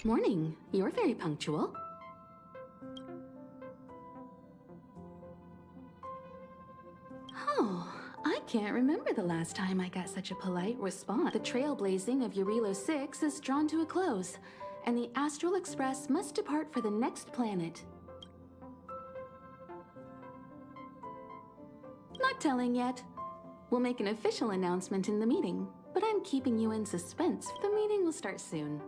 Morning. You're very punctual. Oh, I can't remember the last time I got such a polite response. The trailblazing of Eurilo 6 is drawn to a close, and the Astral Express must depart for the next planet. Not telling yet. We'll make an official announcement in the meeting, but I'm keeping you in suspense. The meeting will start soon.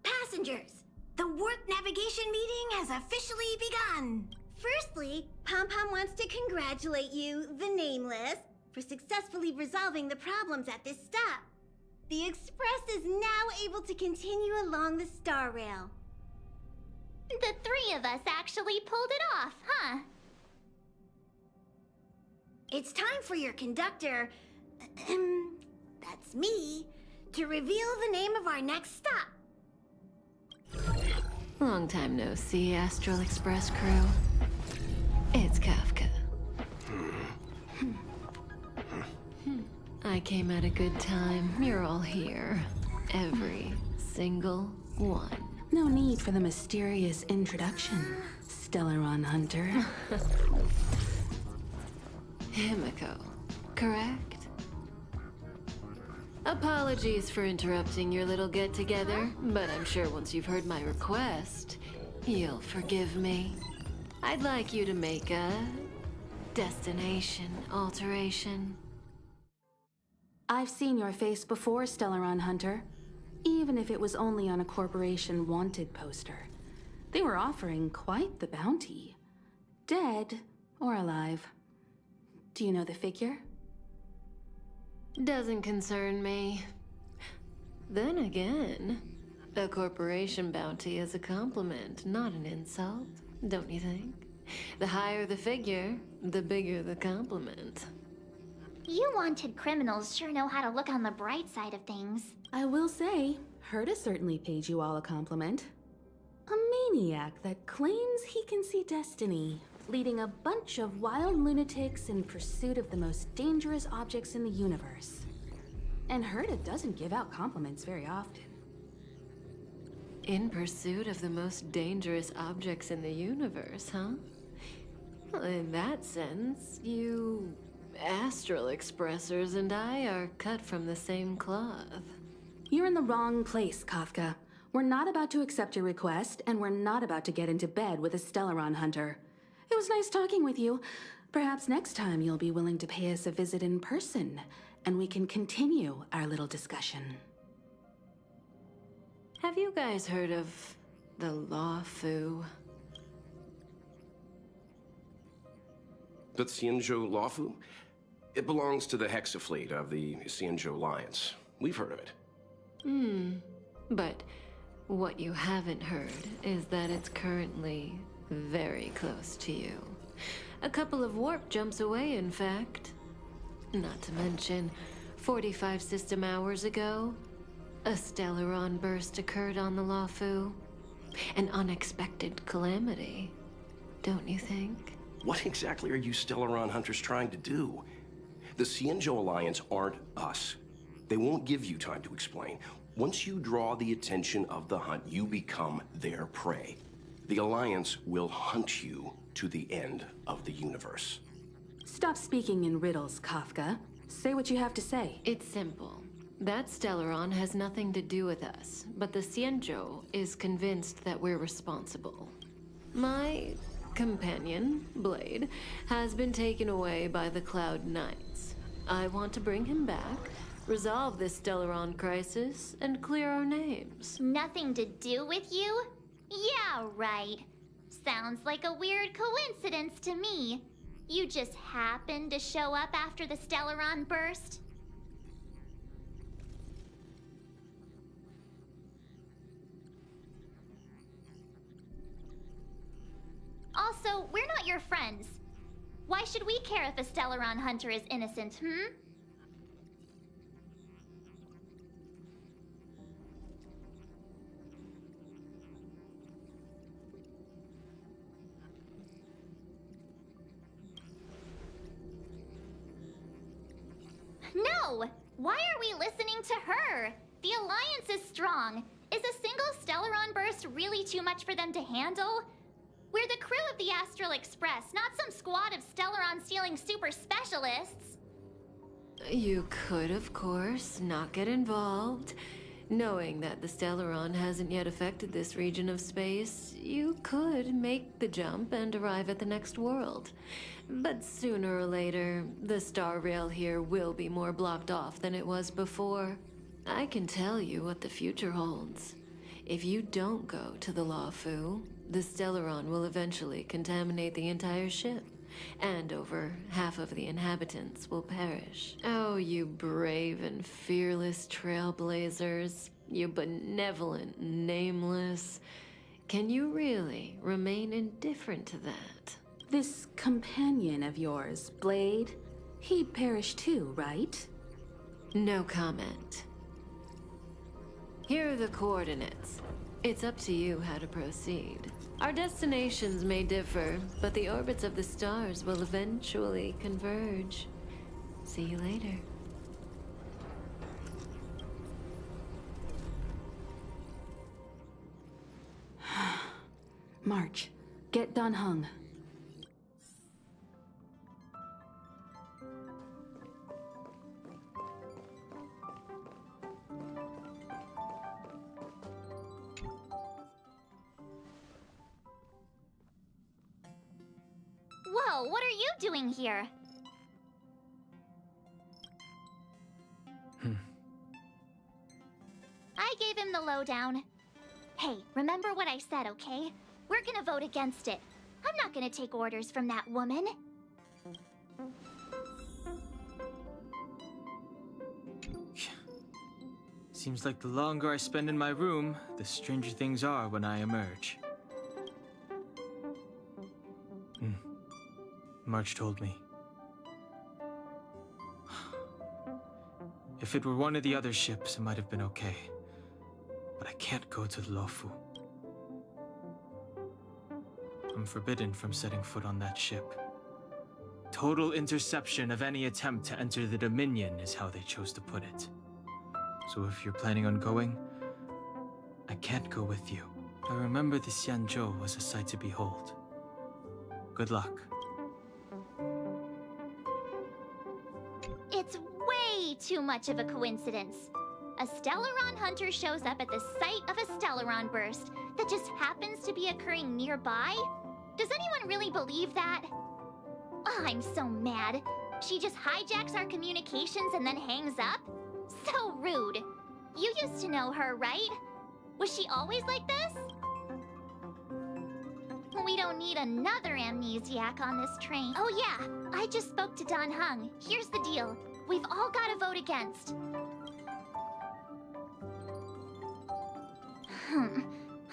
Passengers, the work navigation meeting has officially begun. Firstly, Pom-Pom wants to congratulate you, the Nameless, for successfully resolving the problems at this stop. The Express is now able to continue along the Star Rail. The three of us actually pulled it off, huh? It's time for your conductor, that's me, to reveal the name of our next stop. Long time no see, Astral Express crew. It's Kafka. I came at a good time. You're all here. Every single one. No need for the mysterious introduction, Stellaron Hunter. Himiko, correct? Apologies for interrupting your little get-together, but I'm sure once you've heard my request, you'll forgive me. I'd like you to make a destination alteration. I've seen your face before, Stellaron Hunter. Even if it was only on a corporation wanted poster. They were offering quite the bounty. Dead or alive. Do you know the figure? Doesn't concern me. Then again, a corporation bounty is a compliment, not an insult, don't you think? The higher the figure, the bigger the compliment. You wanted criminals sure know how to look on the bright side of things. I will say, Herta certainly paid you all a compliment. A maniac that claims he can see destiny, leading a bunch of wild lunatics in pursuit of the most dangerous objects in the universe. And Herta doesn't give out compliments very often. In pursuit of the most dangerous objects in the universe, huh? Well, in that sense, you Astral Expressors and I are cut from the same cloth. You're in the wrong place, Kafka. We're not about to accept your request, and we're not about to get into bed with a Stellaron Hunter. It was nice talking with you. Perhaps next time you'll be willing to pay us a visit in person, and we can continue our little discussion. Have you guys heard of the Law Fu? The Xianzhou Lawfu? It belongs to the Hexafleet of the Xianzhou Alliance. We've heard of it. But what you haven't heard is that it's currently very close to you. A couple of warp jumps away, in fact. Not to mention, 45 system hours ago, a Stellaron burst occurred on the Lawfu. An unexpected calamity, don't you think? What exactly are you Stellaron Hunters trying to do? The Xianzhou Alliance aren't us. They won't give you time to explain. Once you draw the attention of the hunt, you become their prey. The Alliance will hunt you to the end of the universe. Stop speaking in riddles, Kafka. Say what you have to say. It's simple. That Stellaron has nothing to do with us, but the Xianzhou is convinced that we're responsible. My companion, Blade, has been taken away by the Cloud Knights. I want to bring him back, resolve this Stellaron crisis, and clear our names. Nothing to do with you? Yeah, right. Sounds like a weird coincidence to me. You just happened to show up after the Stellaron burst? Also, we're not your friends. Why should we care if a Stellaron hunter is innocent, No! Why are we listening to her? The Alliance is strong. Is a single Stellaron burst really too much for them to handle? We're the crew of the Astral Express, not some squad of Stellaron-stealing super specialists. You could, of course, not get involved. Knowing that the Stellaron hasn't yet affected this region of space, you could make the jump and arrive at the next world. But sooner or later, the star rail here will be more blocked off than it was before. I can tell you what the future holds. If you don't go to the Lawfu, the Stellaron will eventually contaminate the entire ship, and over half of the inhabitants will perish. Oh, you brave and fearless trailblazers, you benevolent nameless. Can you really remain indifferent to that? This companion of yours, Blade, He'd perish too, right? No comment. Here are the coordinates. It's up to you how to proceed. Our destinations may differ, but the orbits of the stars will eventually converge. See you later. March, get Dan Heng. Whoa, what are you doing here? I gave him the lowdown. Hey, remember what I said, okay? We're gonna vote against it. I'm not gonna take orders from that woman. Seems like the longer I spend in my room, the stranger things are when I emerge. March told me. If it were one of the other ships, it might have been okay. But I can't go to Luofu. I'm forbidden from setting foot on that ship. Total interception of any attempt to enter the Dominion is how they chose to put it. So if you're planning on going, I can't go with you. I remember the Xianzhou was a sight to behold. Good luck. It's way too much of a coincidence. A Stellaron hunter shows up at the site of a Stellaron burst that just happens to be occurring nearby? Does anyone really believe that? Oh, I'm so mad. She just hijacks our communications and then hangs up? So rude. You used to know her, right? Was she always like this? We don't need another amnesiac on this train. Oh yeah, I just spoke to Dan Heng. Here's the deal. We've all got to vote against.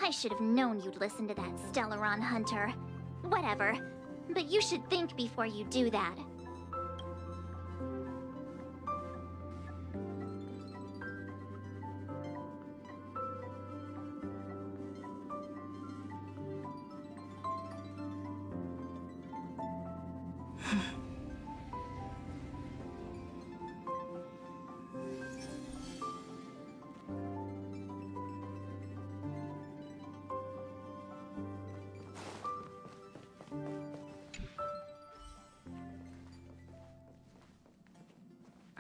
I should have known you'd listen to that Stellaron hunter. Whatever. But you should think before you do that.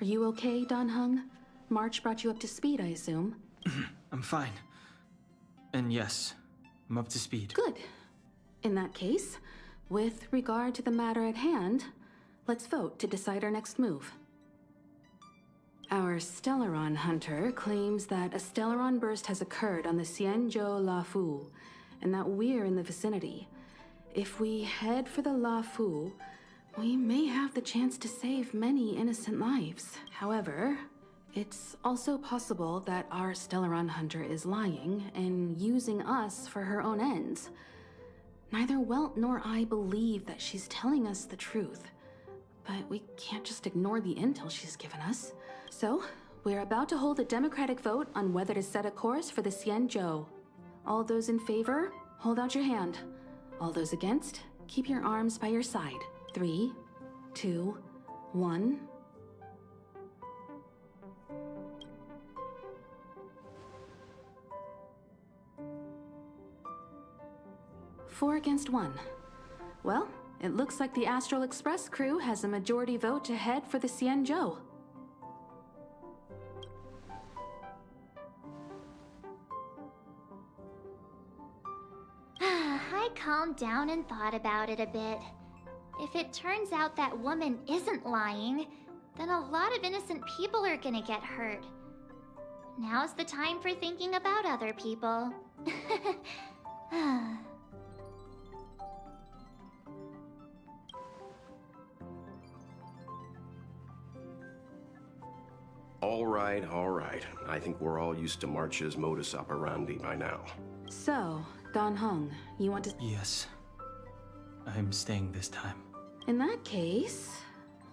Are you okay, Dan Heng? March brought you up to speed, I assume. I'm fine. And yes, I'm up to speed. Good. In that case, with regard to the matter at hand, let's vote to decide our next move. Our Stellaron hunter claims that a Stellaron burst has occurred on the Xianzhou Luofu, and that we're in the vicinity. If we head for the Luofu, we may have the chance to save many innocent lives. However, it's also possible that our Stellaron hunter is lying and using us for her own ends. Neither Welt nor I believe that she's telling us the truth, but we can't just ignore the intel she's given us. So, we're about to hold a democratic vote on whether to set a course for the Xianzhou. All those in favor, hold out your hand. All those against, keep your arms by your side. 3, 2, 1. Four against 1. Well, it looks like the Astral Express crew has a majority vote to head for the Xianzhou. I calmed down and thought about it a bit. If it turns out that woman isn't lying, then a lot of innocent people are gonna get hurt. Now's the time for thinking about other people. All right, all right. I think we're all used to March's modus operandi by now. So, Dan Heng, you want to... Yes. I'm staying this time. In that case,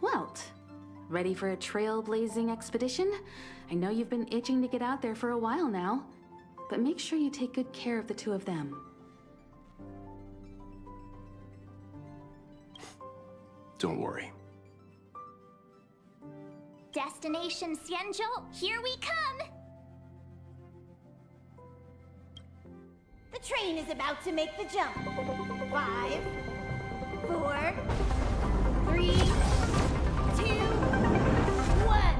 Welt, Ready for a trailblazing expedition? I know you've been itching to get out there for a while now, but make sure you take good care of the two of them. Don't worry. Destination Xianzhou, here we come! The train is about to make the jump. 5, 4, 3, 2, 1.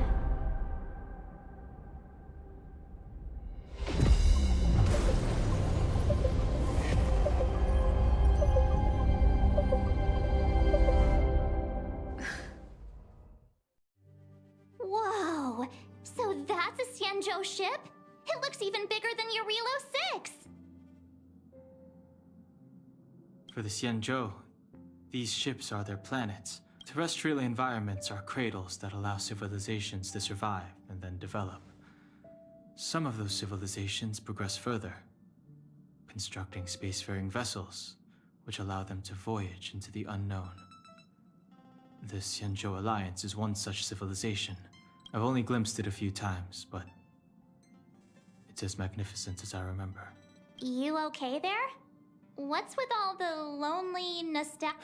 Whoa! So that's a Xianzhou ship? It looks even bigger than Eurilo 6! For the Xianzhou, these ships are their planets. Terrestrial environments are cradles that allow civilizations to survive and then develop. Some of those civilizations progress further, constructing spacefaring vessels, which allow them to voyage into the unknown. The Xianzhou Alliance is one such civilization. I've only glimpsed it a few times, but it's as magnificent as I remember. You okay there? What's with all the lonely nostalgia?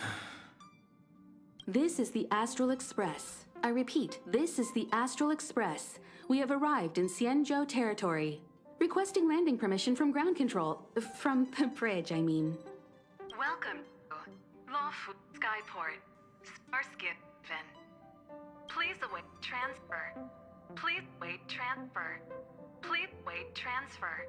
This is the Astral Express. I repeat, this is the Astral Express. We have arrived in Xianzhou territory. Requesting landing permission from ground control. From bridge, I mean. Welcome to Lawful Skyport, Starskin. Please await transfer. Please wait transfer. Please wait transfer.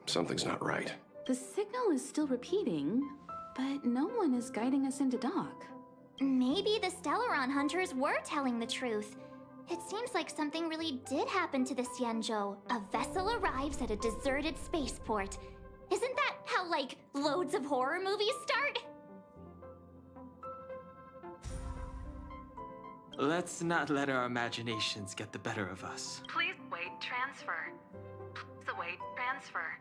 Something's not right. The signal is still repeating, but no one is guiding us into dock. Maybe the Stellaron hunters were telling the truth. It seems like something really did happen to the Xianzhou. A vessel arrives at a deserted spaceport. Isn't that how, like, loads of horror movies start? Let's not let our imaginations get the better of us. Please wait transfer. Please await transfer.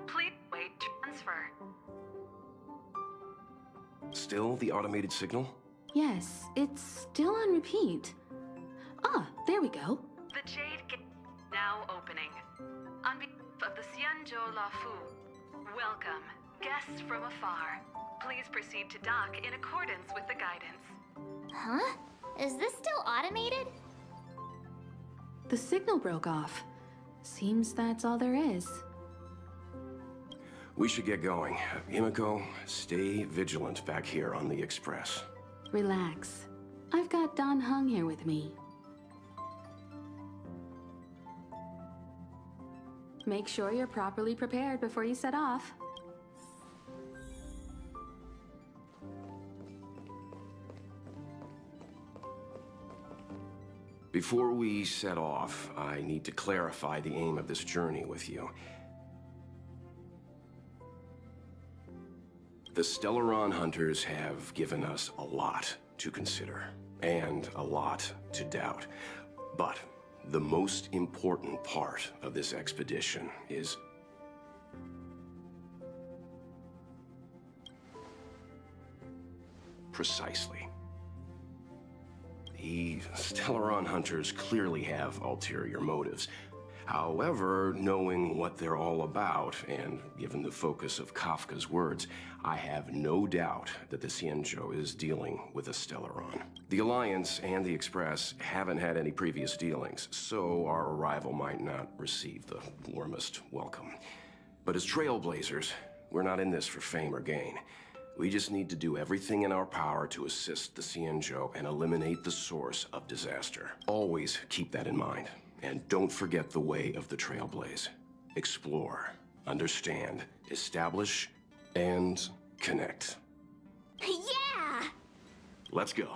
Please wait transfer. Still the automated signal? Yes, it's still on repeat. Ah, there we go. The Jade Gate now opening. On behalf of the Xianzhou Lafu, welcome, guests from afar. Please proceed to dock in accordance with the guidance. Huh? Is this still automated? The signal broke off. Seems that's all there is. We should get going. Himiko, stay vigilant back here on the Express. Relax. I've got Don Hung here with me. Make sure you're properly prepared before you set off. Before we set off, I need to clarify the aim of this journey with you. The Stellaron hunters have given us a lot to consider, and a lot to doubt. But the most important part of this expedition is precisely. The Stellaron hunters clearly have ulterior motives. However, knowing what they're all about, and given the focus of Kafka's words, I have no doubt that the Xianzhou is dealing with a Stellaron. The Alliance and the Express haven't had any previous dealings, so our arrival might not receive the warmest welcome. But as trailblazers, we're not in this for fame or gain. We just need to do everything in our power to assist the Xianzhou and eliminate the source of disaster. Always keep that in mind. And don't forget the way of the Trailblaze. Explore, understand, establish, and connect. Yeah! Let's go.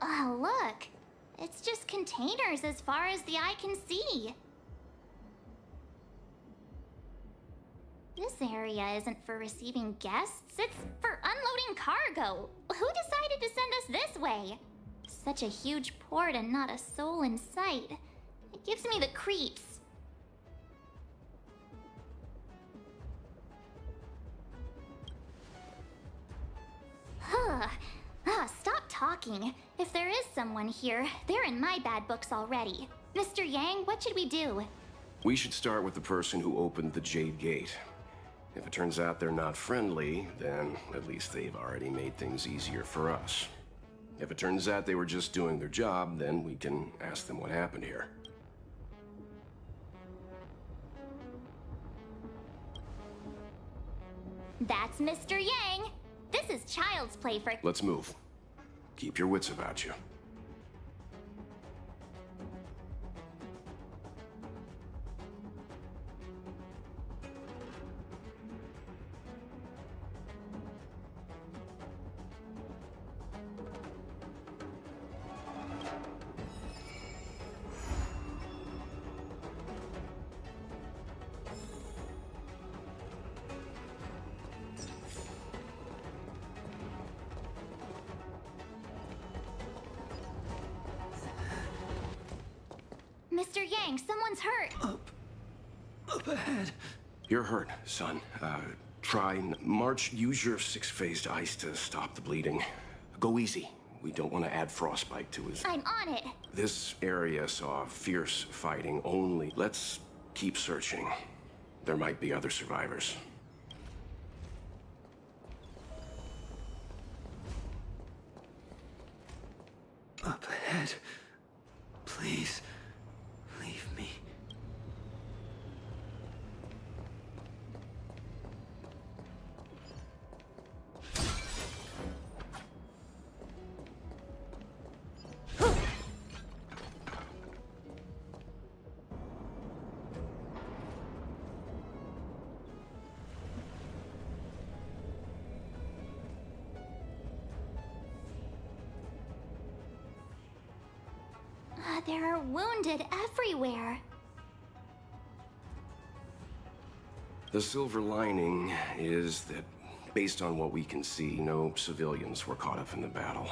Oh, look. It's just containers as far as the eye can see. This area isn't for receiving guests, it's for unloading cargo. Who decided to send us this way? Such a huge port and not a soul in sight. It gives me the creeps. Stop talking. If there is someone here, they're in my bad books already. Mr. Yang, what should we do? We should start with the person who opened the Jade Gate. If it turns out they're not friendly, then at least they've already made things easier for us. If it turns out they were just doing their job, then we can ask them what happened here. That's Mr. Yang. This is child's play for... Let's move. Keep your wits about you. Mr. Yang, someone's hurt. Up ahead. You're hurt, son. Try and march. Use your six-phased ice to stop the bleeding. Go easy. We don't want to add frostbite to his... I'm on it. This area saw fierce fighting only. Let's keep searching. There might be other survivors. Up ahead. Please. Leave me. There are wounded everywhere. The silver lining is that, based on what we can see, no civilians were caught up in the battle.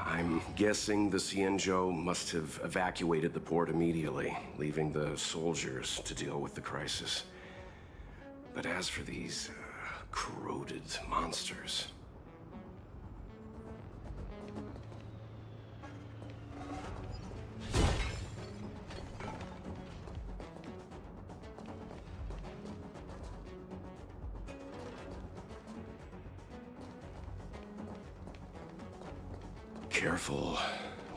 I'm guessing the Xianzhou must have evacuated the port immediately, leaving the soldiers to deal with the crisis. But as for these corroded monsters... Careful.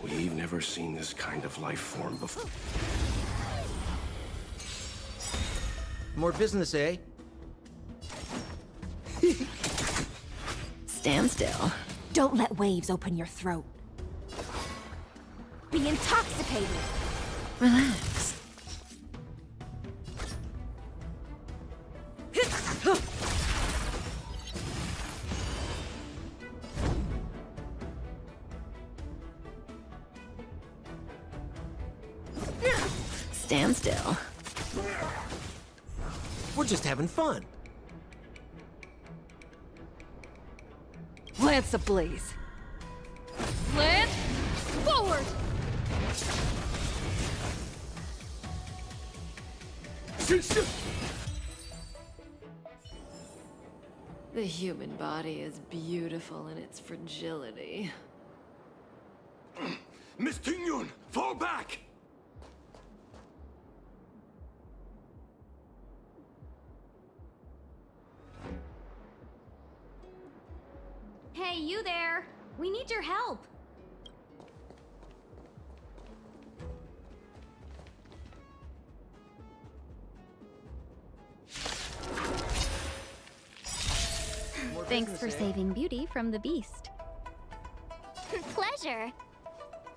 We've never seen this kind of life form before. More business, eh? Stand still. Don't let waves open your throat. Be intoxicated. Relax. Stand still. We're just having fun. Lance ablaze. Lance, forward! The human body is beautiful in its fragility. Miss Tingyun, fall back! Hey, you there! We need your help! Thanks for saving Beauty from the beast. Pleasure.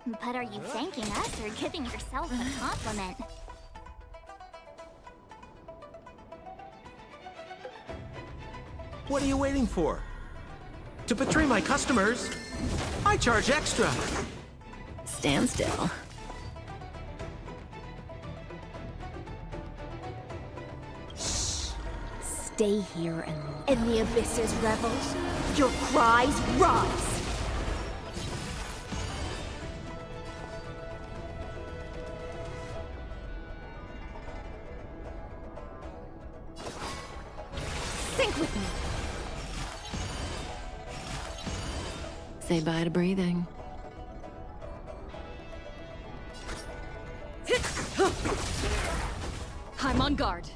But are you thanking us or giving yourself a compliment? What are you waiting for? To betray my customers, I charge extra. Stand still. stay here and the Abyss's revels, your cries rise. Sync with me. Say bye to breathing. I'm on guard.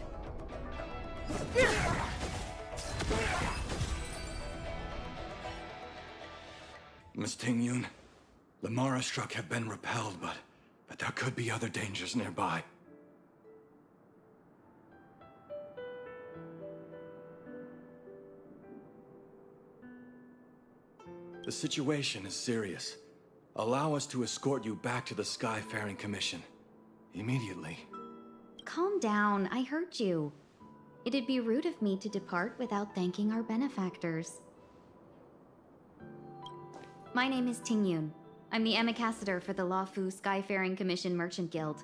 Miss Tingyun, the Mara struck have been repelled, but there could be other dangers nearby. The situation is serious. Allow us to escort you back to the Skyfaring Commission. Immediately. Calm down, I heard you. It'd be rude of me to depart without thanking our benefactors. My name is Tingyun. I'm the ambassador for the Lafu Skyfaring Commission Merchant Guild.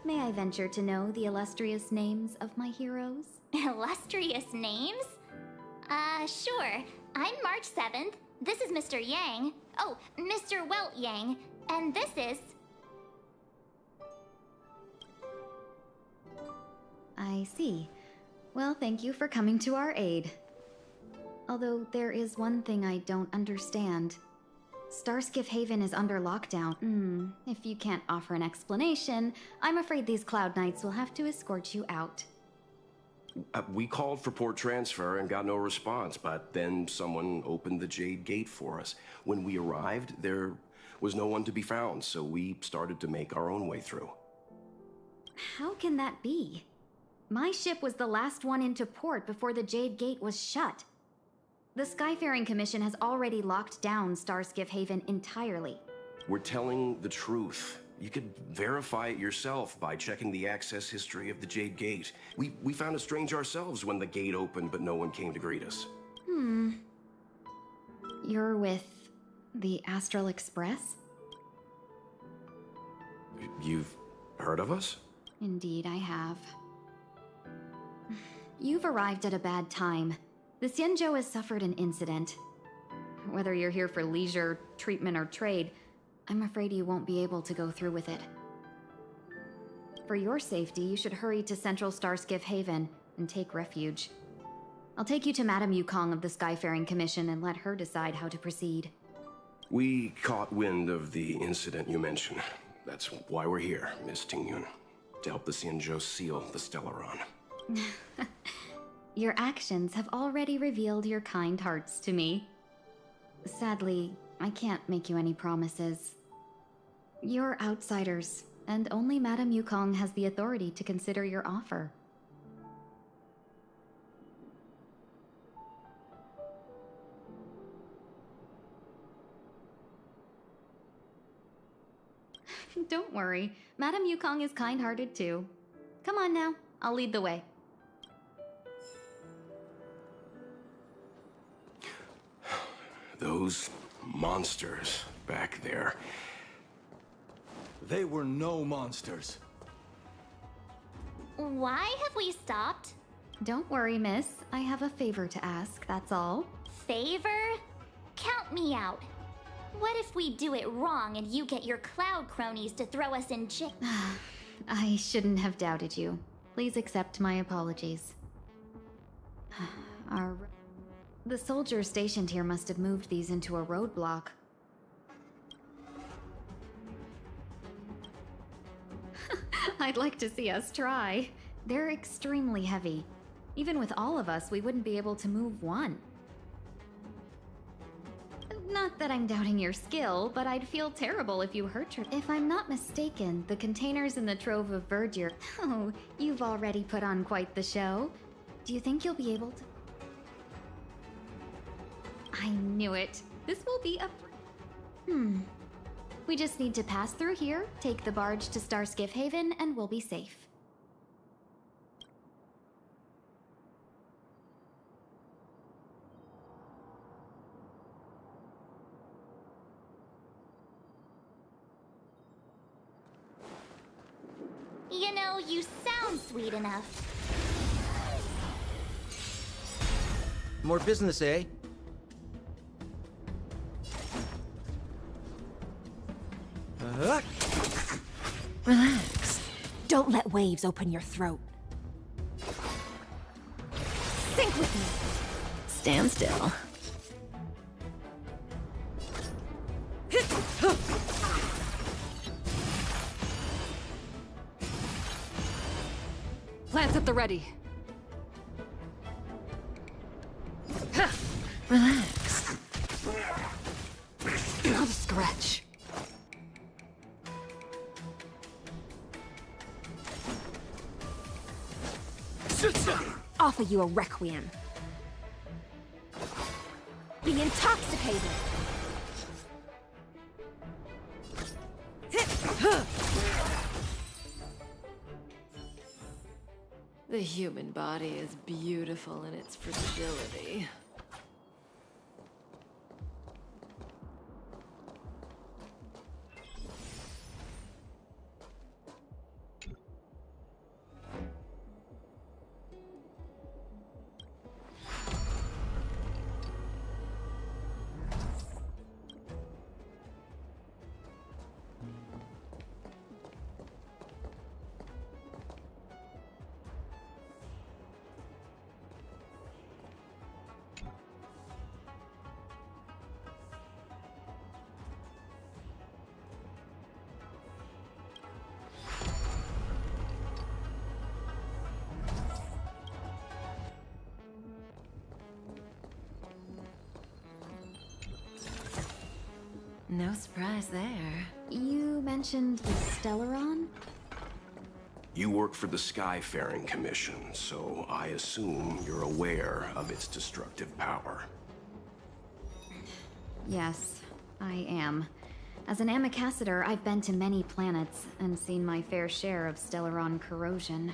May I venture to know the illustrious names of my heroes? Illustrious names? Sure. I'm March 7th. This is Mr. Yang. Oh, Mr. Welt Yang. And this is... I see. Well, thank you for coming to our aid. Although there is one thing I don't understand. Starskiff Haven is under lockdown. If you can't offer an explanation, I'm afraid these Cloud Knights will have to escort you out. We called for port transfer and got no response, but then someone opened the Jade Gate for us. When we arrived, there was no one to be found, so we started to make our own way through. How can that be? My ship was the last one into port before the Jade Gate was shut. The Skyfaring Commission has already locked down Starskiff Haven entirely. We're telling the truth. You could verify it yourself by checking the access history of the Jade Gate. We found it strange ourselves when the gate opened, but no one came to greet us. You're with the Astral Express? You've heard of us? Indeed, I have. You've arrived at a bad time. The Xianzhou has suffered an incident. Whether you're here for leisure, treatment, or trade, I'm afraid you won't be able to go through with it. For your safety, you should hurry to Central Starskiff Haven and take refuge. I'll take you to Madame Yukong of the Skyfaring Commission and let her decide how to proceed. We caught wind of the incident you mentioned. That's why we're here, Miss Tingyun. To help the Xianzhou seal the Stellaron. Your actions have already revealed your kind hearts to me. Sadly, I can't make you any promises. You're outsiders, and only Madame Yukong has the authority to consider your offer. Don't worry, Madame Yukong is kind-hearted too. Come on now, I'll lead the way. Those monsters back there. They were no monsters. Why have we stopped? Don't worry, miss. I have a favor to ask, that's all. Favor? Count me out. What if we do it wrong and you get your cloud cronies to throw us in jail? I shouldn't have doubted you. Please accept my apologies. The soldiers stationed here must have moved these into a roadblock. I'd like to see us try. They're extremely heavy. Even with all of us, we wouldn't be able to move one. Not that I'm doubting your skill, but I'd feel terrible if you hurt her. If I'm not mistaken, the containers in the Trove of Verdure... Oh, you've already put on quite the show. Do you think you'll be able to... I knew it. This will be a... We just need to pass through here, take the barge to Starskiff Haven, and we'll be safe. You know, you sound sweet enough. More business, eh? Relax. Don't let waves open your throat. Sink with me. Stand still. Plants at the ready. Relax. Not a scratch. Offer you a requiem. Be intoxicated. The human body is beautiful in its fragility. No surprise there. You mentioned the Stellaron? You work for the Skyfaring Commission, so I assume you're aware of its destructive power. Yes, I am. As an ambassador, I've been to many planets and seen my fair share of Stellaron corrosion.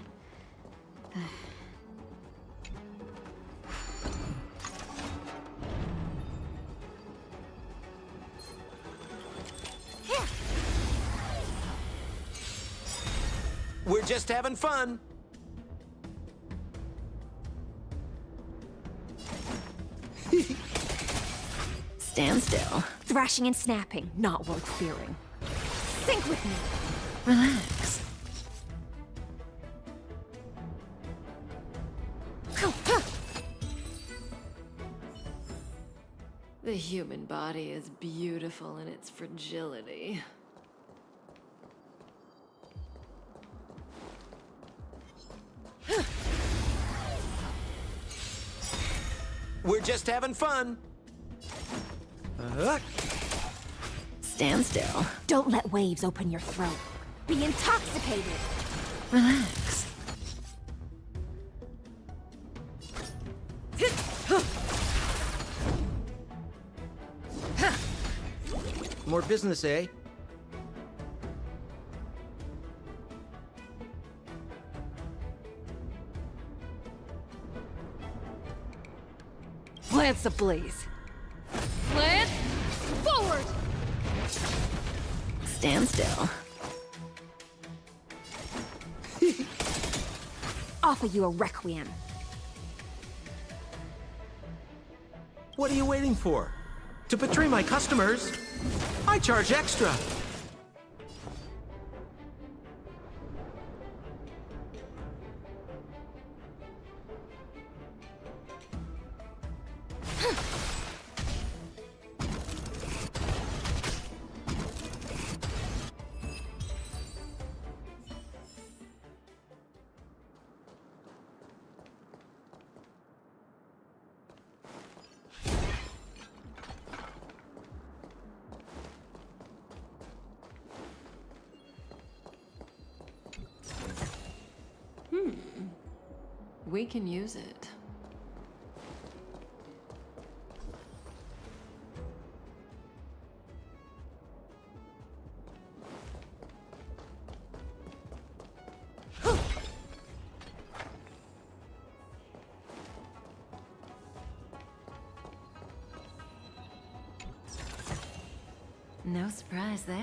We're just having fun. Stand still. Thrashing and snapping, not worth fearing. Sink with me. Relax. The human body is beautiful in its fragility. We're just having fun. Stand still. Don't let waves open your throat. Be intoxicated. Relax. More business, eh? Lance ablaze. Lance, forward! Stand still. Offer you a requiem. What are you waiting for? To betray my customers? I charge extra. We can use it. No surprise there.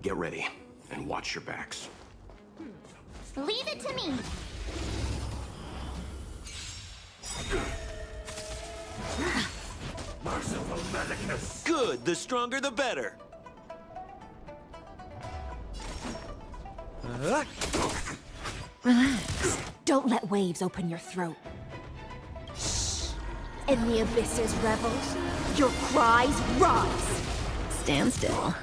Get ready, and watch your backs. Leave it to me. Merciful Medicus. Good, the stronger the better. Relax. Don't let waves open your throat. Shh. In the abyss's revels, your cries rise. Stand still.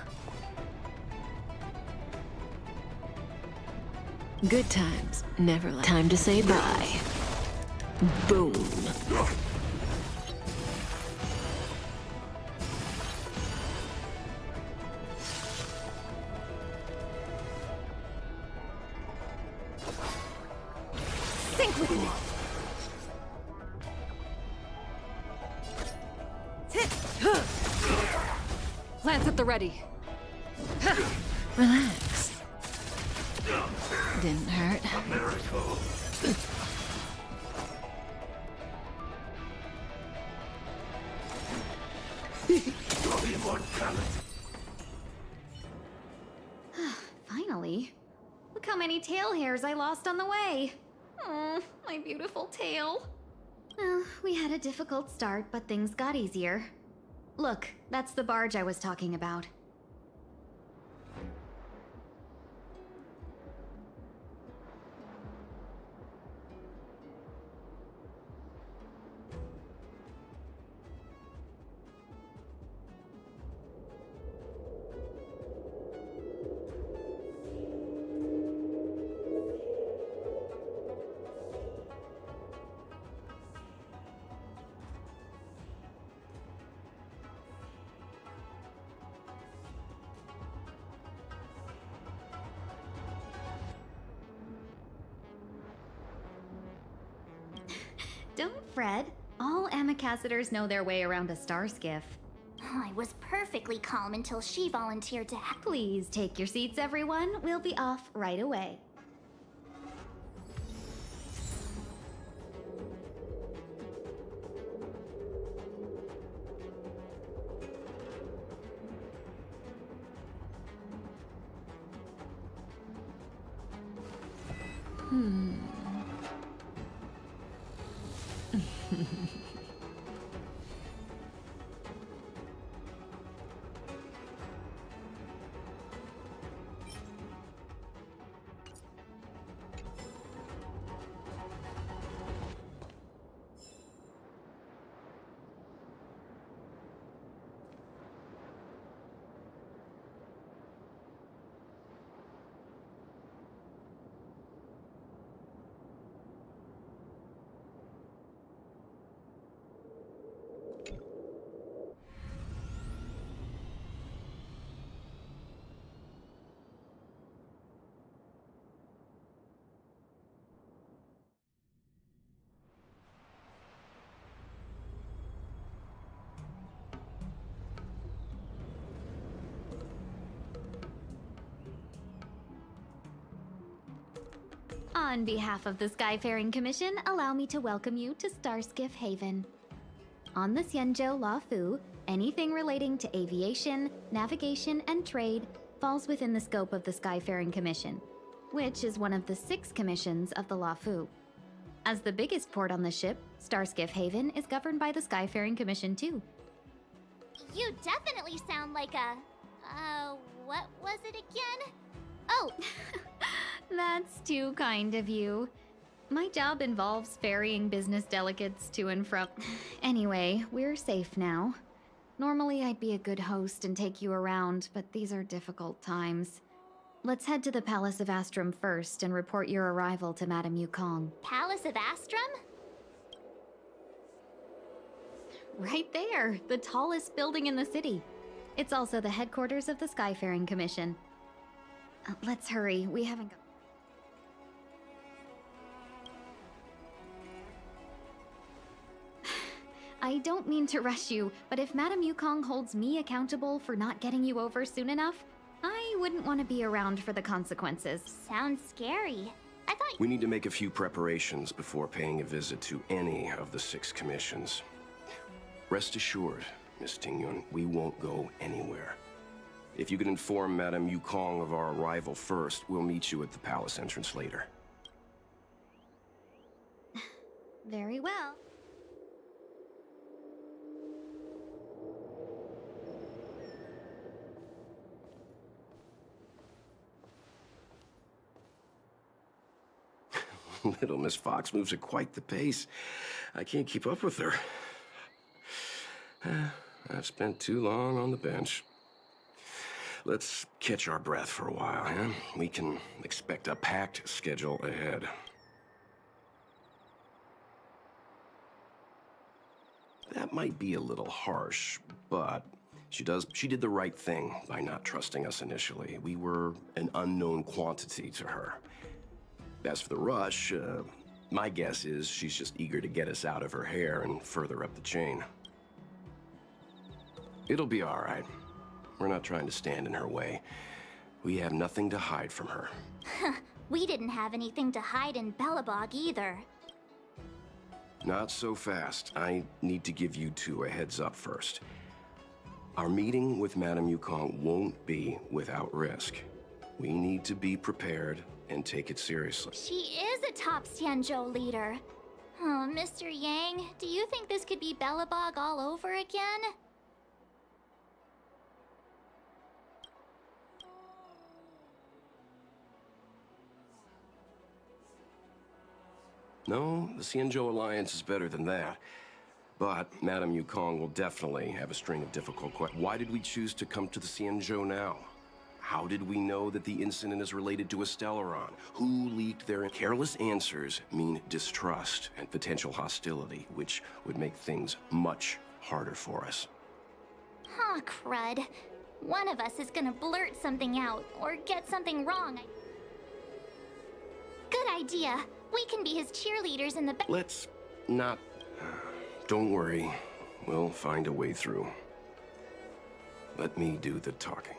Good times, never last. Time to say bye. Boom. Think with me. Lance at the ready. Relax. Didn't hurt. Miracle. Finally. Look how many tail hairs I lost on the way. My beautiful tail. Well, we had a difficult start, but things got easier. Look, that's the barge I was talking about. Don't fret. All Amicacetors know their way around a star skiff. I was perfectly calm until she volunteered to help. Please take your seats, everyone. We'll be off right away. On behalf of the Skyfaring Commission, allow me to welcome you to Starskiff Haven. On the Xianzhou Luofu, anything relating to aviation, navigation, and trade falls within the scope of the Skyfaring Commission, which is one of the 6 commissions of the Luofu. As the biggest port on the ship, Starskiff Haven is governed by the Skyfaring Commission too. You definitely sound like a... what was it again? Oh, That's too kind of you. My job involves ferrying business delegates to and from... Anyway, we're safe now. Normally I'd be a good host and take you around, but these are difficult times. Let's head to the Palace of Astrum first and report your arrival to Madame Yukong. Palace of Astrum? Right there, the tallest building in the city. It's also the headquarters of the Skyfaring Commission. Let's hurry, we haven't got... I don't mean to rush you, but if Madame Yukong holds me accountable for not getting you over soon enough, I wouldn't want to be around for the consequences. Sounds scary. I thought... We need to make a few preparations before paying a visit to any of the 6 commissions. Rest assured, Miss Tingyun, we won't go anywhere. If you could inform Madame Yukong of our arrival first, we'll meet you at the palace entrance later. Very well. Little Miss Fox moves at quite the pace. I can't keep up with her. I've spent too long on the bench. Let's catch our breath for a while, huh? We can expect a packed schedule ahead. That might be a little harsh, but she did the right thing by not trusting us initially. We were an unknown quantity to her. As for the rush, my guess is she's just eager to get us out of her hair and further up the chain. It'll be all right. We're not trying to stand in her way. We have nothing to hide from her. We didn't have anything to hide in Belobog either. Not so fast. I need to give you two a heads up first. Our meeting with Madame Yukong won't be without risk. We need to be prepared and take it seriously. She is a top Xianzhou leader. Oh, Mr. Yang, do you think this could be Belobog all over again? No, the Xianzhou Alliance is better than that. But Madame Yukong will definitely have a string of difficult questions. Why did we choose to come to the Xianzhou now? How did we know that the incident is related to a Stellaron? Who leaked their... Careless answers mean distrust and potential hostility, which would make things much harder for us. Huh, crud. One of us is gonna blurt something out, or get something wrong. Good idea. We can be his cheerleaders in the back. Let's not... Don't worry. We'll find a way through. Let me do the talking.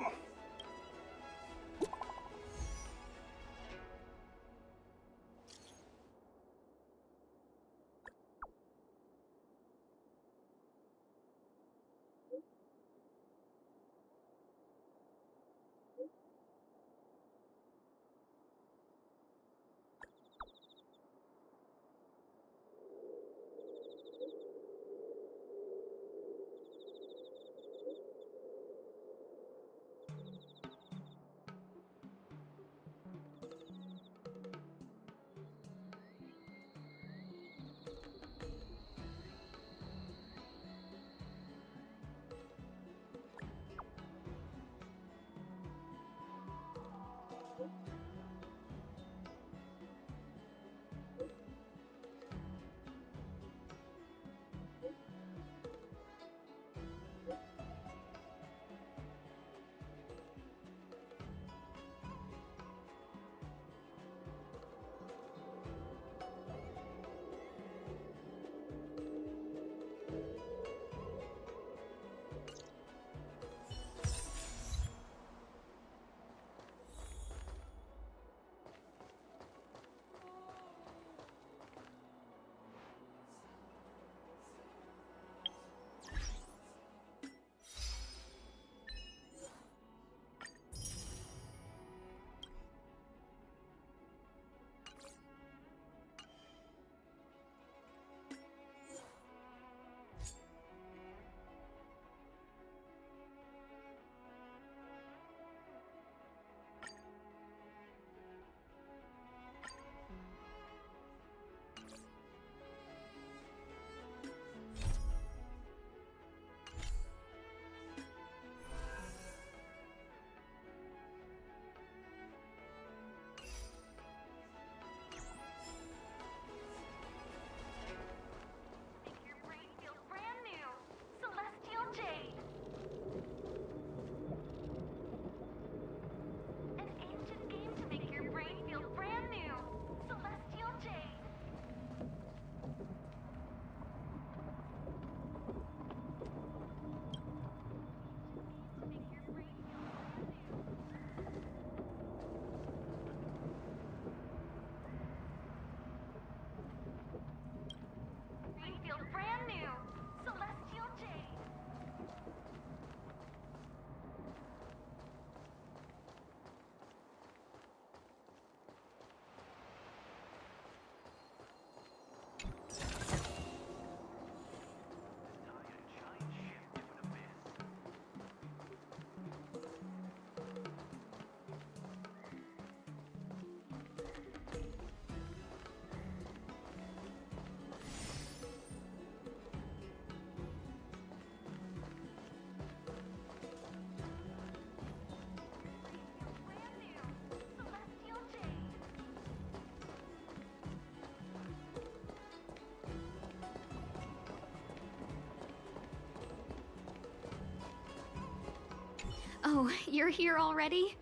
Oh, you're here already?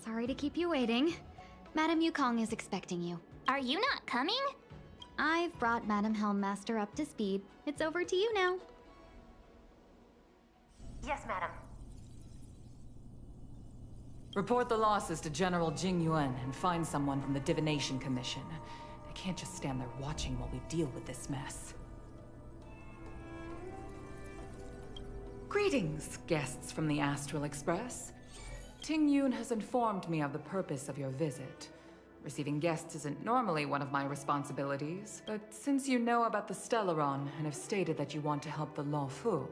Sorry to keep you waiting. Madam Yukong is expecting you. Are you not coming? I've brought Madam Helmmaster up to speed. It's over to you now. Yes, madam. Report the losses to General Jing Yuan and find someone from the Divination Commission. I can't just stand there watching while we deal with this mess. Greetings, guests from the Astral Express. Ting Yun has informed me of the purpose of your visit. Receiving guests isn't normally one of my responsibilities, but since you know about the Stellaron and have stated that you want to help the Law Fu,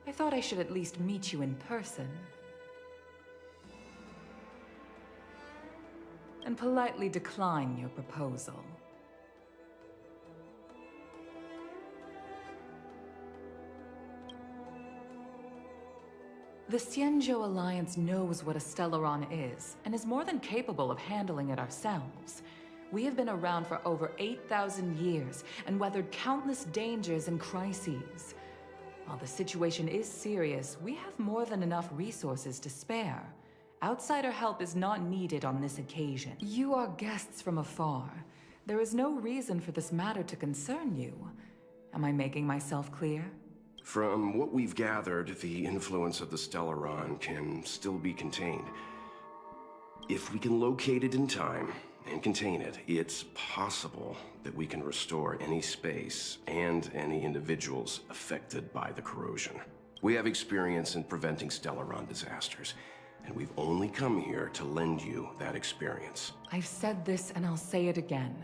I thought I should at least meet you in person. And politely decline your proposal. The Xianzhou Alliance knows what a Stellaron is, and is more than capable of handling it ourselves. We have been around for over 8,000 years, and weathered countless dangers and crises. While the situation is serious, we have more than enough resources to spare. Outsider help is not needed on this occasion. You are guests from afar. There is no reason for this matter to concern you. Am I making myself clear? From what we've gathered, the influence of the Stellaron can still be contained. If we can locate it in time and contain it, it's possible that we can restore any space and any individuals affected by the corrosion. We have experience in preventing Stellaron disasters, and we've only come here to lend you that experience. I've said this and I'll say it again.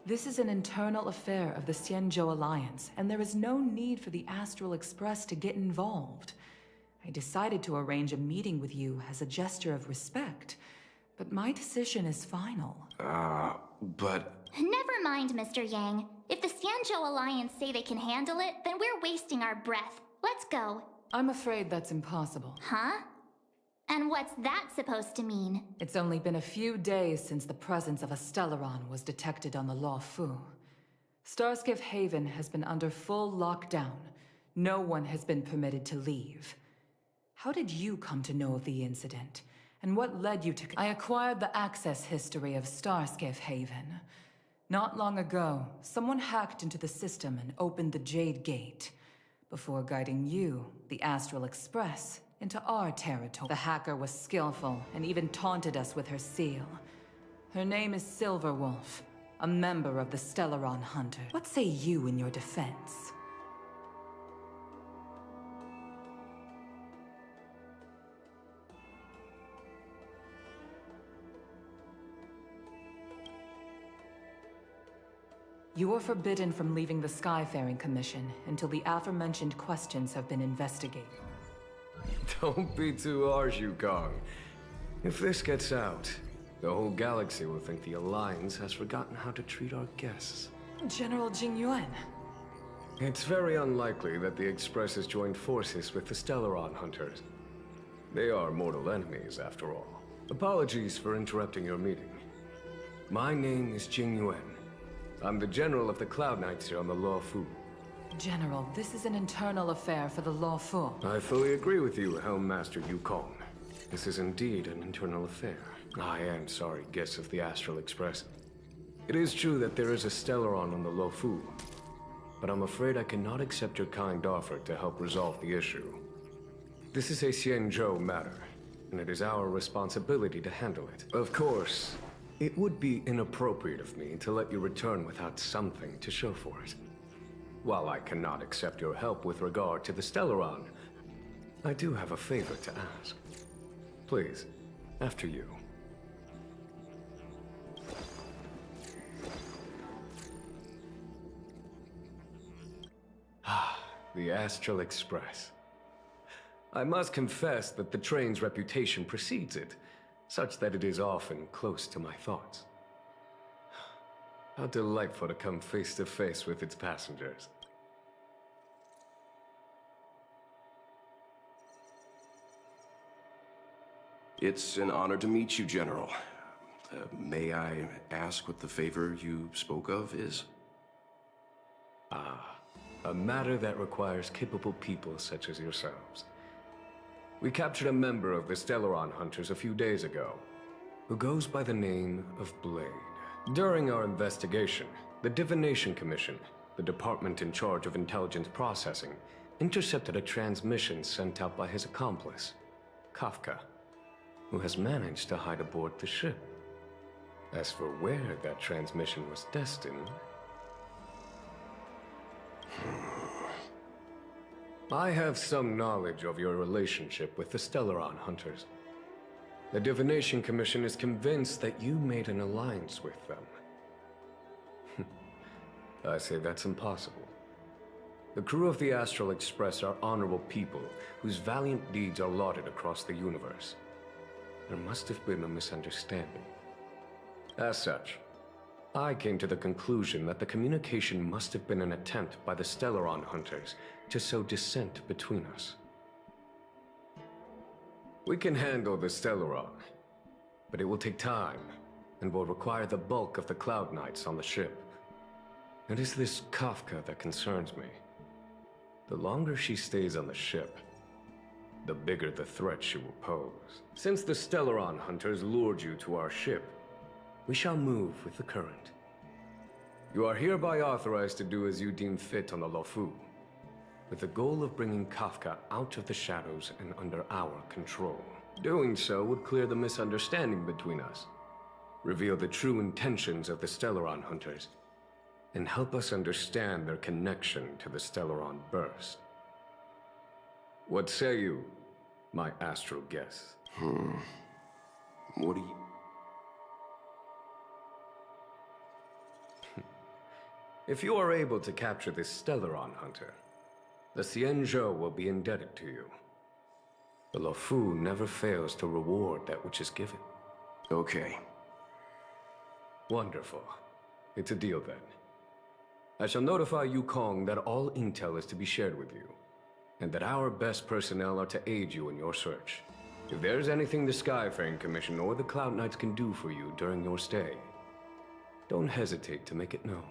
This is an internal affair of the Xianzhou Alliance, and there is no need for the Astral Express to get involved. I decided to arrange a meeting with you as a gesture of respect, but my decision is final. But... Never mind, Mr. Yang. If the Xianzhou Alliance say they can handle it, then we're wasting our breath. Let's go. I'm afraid that's impossible. Huh? And what's that supposed to mean? It's only been a few days since the presence of a Stellaron was detected on the Law Fu. Starskiff Haven has been under full lockdown. No one has been permitted to leave. How did you come to know of the incident? And what led you to... I acquired the access history of Starskiff Haven. Not long ago, someone hacked into the system and opened the Jade Gate, before guiding you, the Astral Express, into our territory. The hacker was skillful and even taunted us with her seal. Her name is Silverwolf, a member of the Stellaron Hunter. What say you in your defense? You are forbidden from leaving the Skyfaring Commission until the aforementioned questions have been investigated. Don't be too harsh, Yukong. If this gets out, the whole galaxy will think the Alliance has forgotten how to treat our guests. General Jing Yuan. It's very unlikely that the Express has joined forces with the Stellaron Hunters. They are mortal enemies, after all. Apologies for interrupting your meeting. My name is Jing Yuan. I'm the General of the Cloud Knights here on the Law Fu. General, this is an internal affair for the Law Fu. I fully agree with you, Helmmaster Yukong. This is indeed an internal affair. I am sorry, guests of the Astral Express. It is true that there is a Stellaron on the Law Fu, but I'm afraid I cannot accept your kind offer to help resolve the issue. This is a Xianzhou matter, and it is our responsibility to handle it. Of course, it would be inappropriate of me to let you return without something to show for it. While I cannot accept your help with regard to the Stellaron, I do have a favor to ask. Please, after you. The Astral Express. I must confess that the train's reputation precedes it, such that it is often close to my thoughts. How delightful to come face to face with its passengers. It's an honor to meet you, General. May I ask what the favor you spoke of is? A matter that requires capable people such as yourselves. We captured a member of the Stellaron Hunters a few days ago, who goes by the name of Blade. During our investigation, the Divination Commission, the department in charge of intelligence processing, intercepted a transmission sent out by his accomplice, Kafka, who has managed to hide aboard the ship. As for where that transmission was destined... I have some knowledge of your relationship with the Stellaron Hunters. The Divination Commission is convinced that you made an alliance with them. I say that's impossible. The crew of the Astral Express are honorable people whose valiant deeds are lauded across the universe. There must have been a misunderstanding. As such, I came to the conclusion that the communication must have been an attempt by the Stellaron Hunters to sow dissent between us. We can handle the Stellaron, but it will take time and will require the bulk of the Cloud Knights on the ship. It is this Kafka that concerns me. The longer she stays on the ship, the bigger the threat she will pose. Since the Stellaron Hunters lured you to our ship, we shall move with the current. You are hereby authorized to do as you deem fit on the Lofu, with the goal of bringing Kafka out of the shadows and under our control. Doing so would clear the misunderstanding between us, reveal the true intentions of the Stellaron Hunters, and help us understand their connection to the Stellaron Burst. What say you, my astral guests? What do you... If you are able to capture this Stellaron Hunter, the Xianzhou will be indebted to you. The Lofu never fails to reward that which is given. Okay. Wonderful. It's a deal then. I shall notify Yukong that all intel is to be shared with you, and that our best personnel are to aid you in your search. If there is anything the Skyfaring Commission or the Cloud Knights can do for you during your stay, don't hesitate to make it known.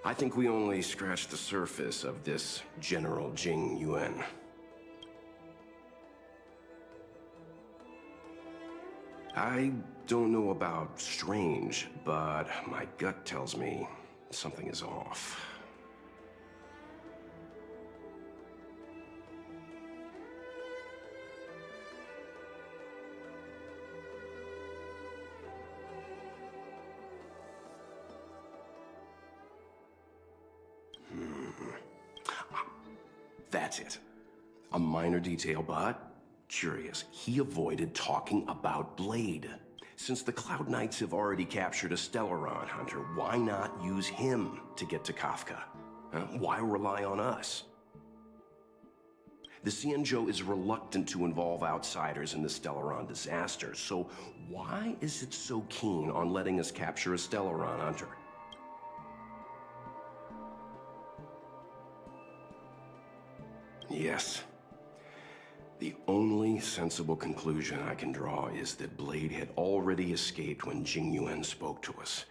I think we only scratched the surface of this General Jing Yuan. I don't know about strange, but my gut tells me something is off. That's it. A minor detail, but curious. He avoided talking about Blade. Since the Cloud Knights have already captured a Stellaron Hunter, why not use him to get to Kafka? Why rely on us? The Xianzhou is reluctant to involve outsiders in the Stellaron disaster, so why is it so keen on letting us capture a Stellaron Hunter? Yes. The only sensible conclusion I can draw is that Blade had already escaped when Jing Yuan spoke to us,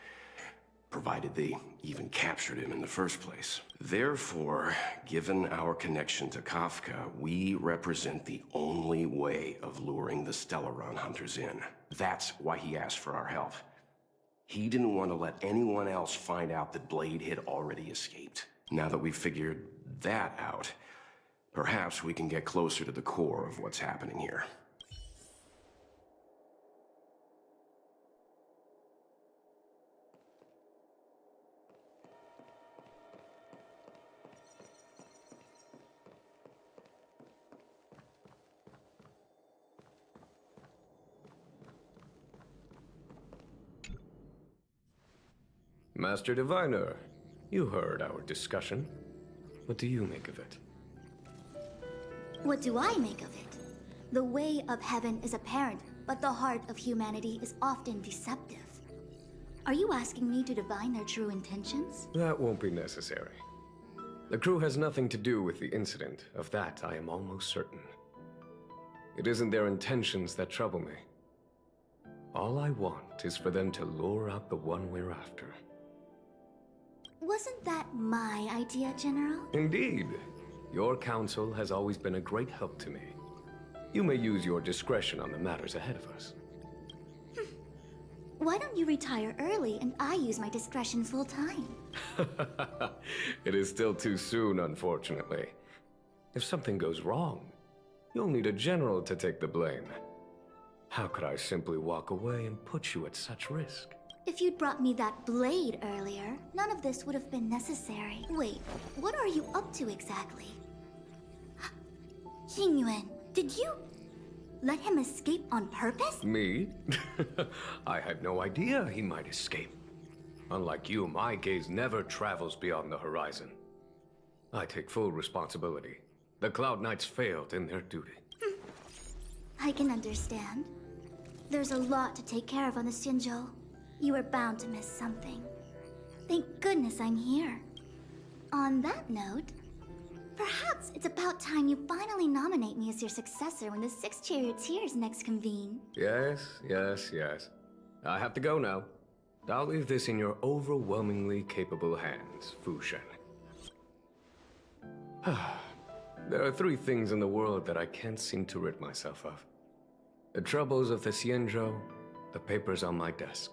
provided they even captured him in the first place. Therefore, given our connection to Kafka, we represent the only way of luring the Stellaron Hunters in. That's why he asked for our help. He didn't want to let anyone else find out that Blade had already escaped. Now that we've figured that out, perhaps we can get closer to the core of what's happening here. Master Diviner, you heard our discussion. What do you make of it? What do I make of it? The way of heaven is apparent, but the heart of humanity is often deceptive. Are you asking me to divine their true intentions? That won't be necessary. The crew has nothing to do with the incident. Of that, I am almost certain. It isn't their intentions that trouble me. All I want is for them to lure out the one we're after. Wasn't that my idea, General? Indeed. Your counsel has always been a great help to me. You may use your discretion on the matters ahead of us. Why don't you retire early and I use my discretion full time? It is still too soon, unfortunately. If something goes wrong, you'll need a general to take the blame. How could I simply walk away and put you at such risk? If you'd brought me that blade earlier, none of this would have been necessary. Wait, what are you up to exactly? Xingyuan, did you let him escape on purpose? Me? I had no idea he might escape. Unlike you, my gaze never travels beyond the horizon. I take full responsibility. The Cloud Knights failed in their duty. I can understand. There's a lot to take care of on the Xinzhou. You were bound to miss something. Thank goodness I'm here. On that note, perhaps it's about time you finally nominate me as your successor when the Six Charioteers next convene. Yes. I have to go now. I'll leave this in your overwhelmingly capable hands, Fu Shen. There are three things in the world that I can't seem to rid myself of. The troubles of the Xianzhou, the papers on my desk,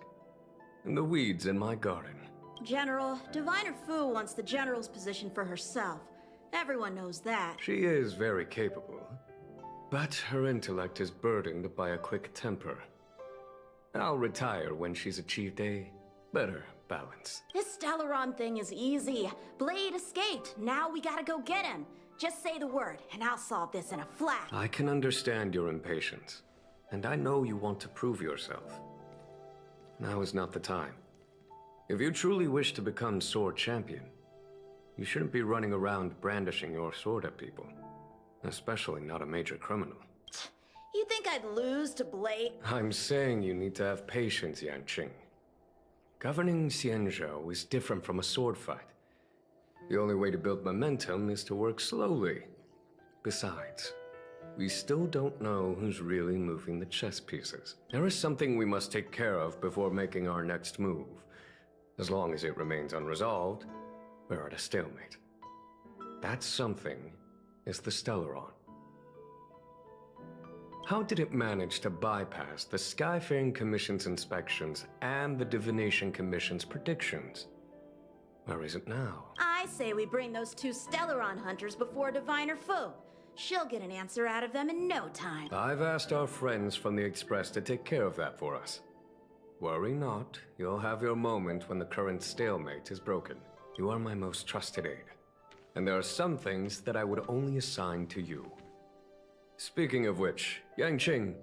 and the weeds in my garden. General, Diviner Fu wants the General's position for herself. Everyone knows that. She is very capable, but her intellect is burdened by a quick temper. I'll retire when she's achieved a better balance. This Stellaron thing is easy. Blade escaped. Now we gotta go get him. Just say the word, and I'll solve this in a flash. I can understand your impatience, and I know you want to prove yourself. Now is not the time. If you truly wish to become sword champion, you shouldn't be running around brandishing your sword at people. Especially not a major criminal. You think I'd lose to Blade? I'm saying you need to have patience, Yanqing. Governing Xianzhou is different from a sword fight. The only way to build momentum is to work slowly. Besides, we still don't know who's really moving the chess pieces. There is something we must take care of before making our next move. As long as it remains unresolved, we're at a stalemate. That something is the Stellaron. How did it manage to bypass the Skyfaring Commission's inspections and the Divination Commission's predictions? Where is it now? I say we bring those two Stellaron hunters before Diviner Fu. She'll get an answer out of them in no time. I've asked our friends from the Express to take care of that for us. Worry not, you'll have your moment when the current stalemate is broken. You are my most trusted aide, and there are some things that I would only assign to you. Speaking of which, Yanqing.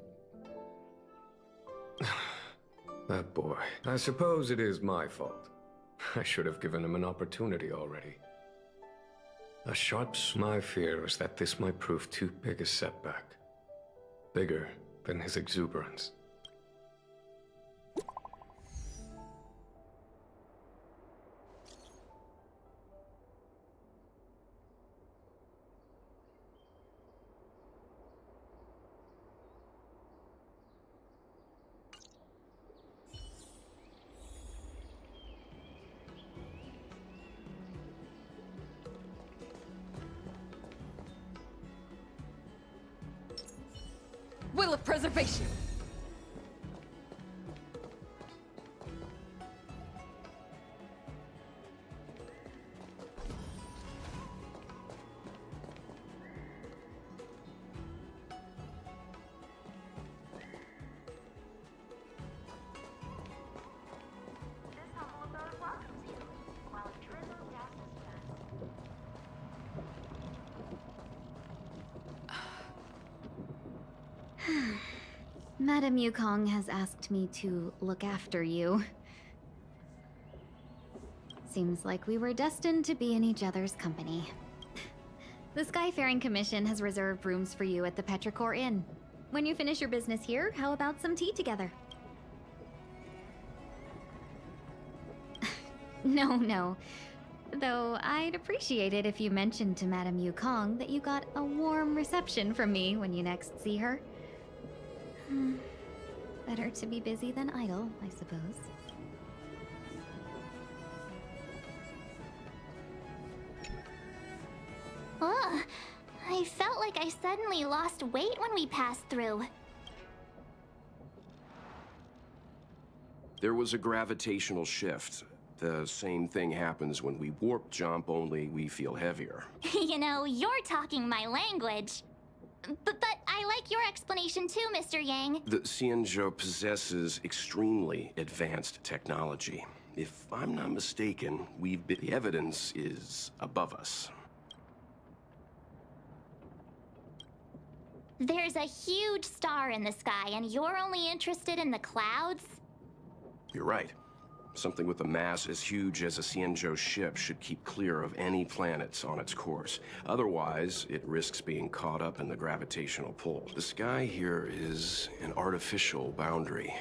That boy. I suppose it is my fault. I should have given him an opportunity already. My fear is that this might prove too big a setback. Bigger than his exuberance. Will of preservation! Madame Yukong has asked me to look after you. Seems like we were destined to be in each other's company. The Skyfaring Commission has reserved rooms for you at the Petrichor Inn. When you finish your business here, how about some tea together? No. Though I'd appreciate it if you mentioned to Madame Yukong that you got a warm reception from me when you next see her. Better to be busy than idle, I suppose. Ugh, I felt like I suddenly lost weight when we passed through. There was a gravitational shift. The same thing happens when we warp jump, only we feel heavier. You know, you're talking my language. But I like your explanation too, Mr. Yang. The Xianzhou possesses extremely advanced technology. If I'm not mistaken, the evidence is above us. There's a huge star in the sky, and you're only interested in the clouds? You're right. Something with a mass as huge as a Xianzhou ship should keep clear of any planets on its course. Otherwise, it risks being caught up in the gravitational pull. The sky here is an artificial boundary.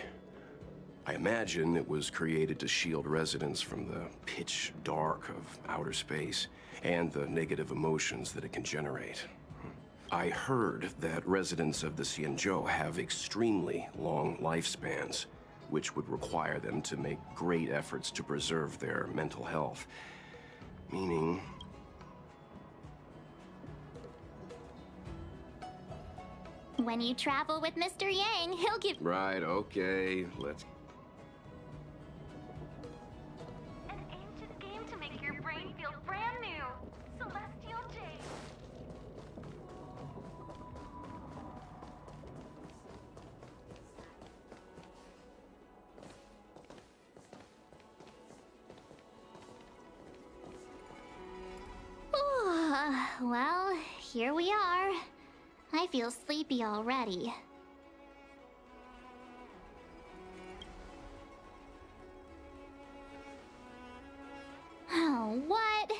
I imagine it was created to shield residents from the pitch dark of outer space and the negative emotions that it can generate. I heard that residents of the Xianzhou have extremely long lifespans, which would require them to make great efforts to preserve their mental health. Meaning... When you travel with Mr. Yang, he'll give... Right, okay, let's... An ancient game to make your brain feel brand new. Celestial Jade. Well, here we are. I feel sleepy already. Oh, what?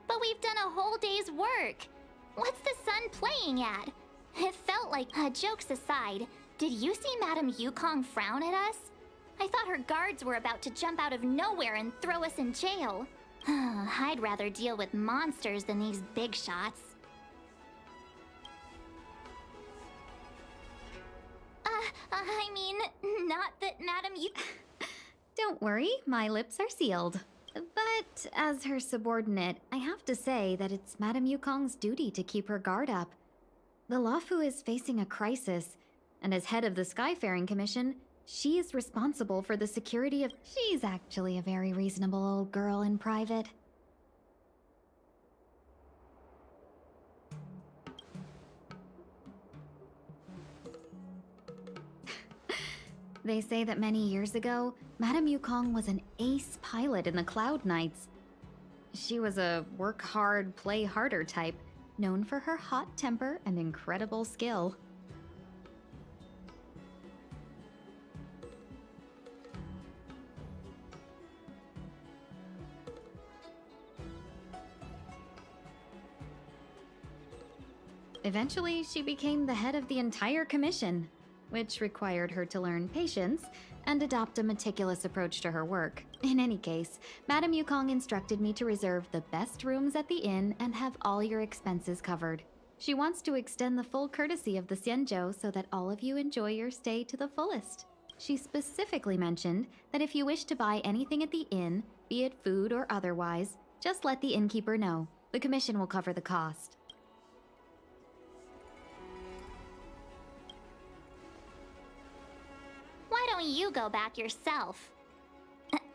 But we've done a whole day's work. What's the sun playing at? It felt like, jokes aside, did you see Madame Yukong frown at us? I thought her guards were about to jump out of nowhere and throw us in jail. I'd rather deal with monsters than these big shots. I mean, not that Madame Don't worry, my lips are sealed. But as her subordinate, I have to say that it's Madame Yukong's duty to keep her guard up. The Luofu is facing a crisis, and as head of the Skyfaring Commission, she is responsible for the security of... She's actually a very reasonable old girl in private. They say that many years ago, Madame Yukong was an ace pilot in the Cloud Knights. She was a work hard, play harder type, known for her hot temper and incredible skill. Eventually, she became the head of the entire commission, which required her to learn patience and adopt a meticulous approach to her work. In any case, Madame Yukong instructed me to reserve the best rooms at the inn and have all your expenses covered. She wants to extend the full courtesy of the Xianzhou so that all of you enjoy your stay to the fullest. She specifically mentioned that if you wish to buy anything at the inn, be it food or otherwise, just let the innkeeper know. The commission will cover the cost. Why don't you go back yourself?